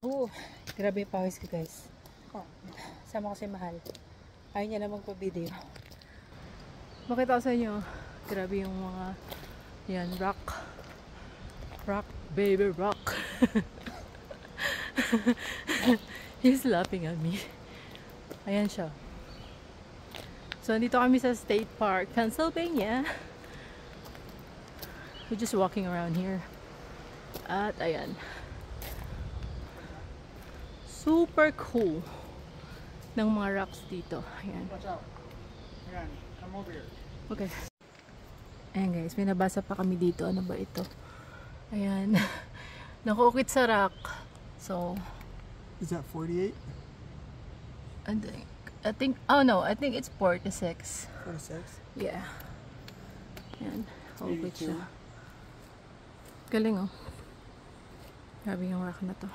Oh, grabe yung pawis ko guys. Sama ko si Mahal. Ayaw niya na magpa-video. Makita ko sa inyo. Grabe yung mga yan, rock. Rock, baby, rock. He's laughing at me. Ayan siya. So, dito kami sa State Park, Pennsylvania. We're just walking around here. At ayan. Super cool ng mga rocks dito. Ayan. Watch out. Ayan, come over here. Okay. Ayan guys, may nabasa pa kami dito. Ano ba ito? Ayan. Nakuukit sa rock. So, Is that 48? I think, oh no, I think it's 46. 46? Yeah. Ayan. Nakuukit 82. siya. Galing oh. Grabe yung rock na to.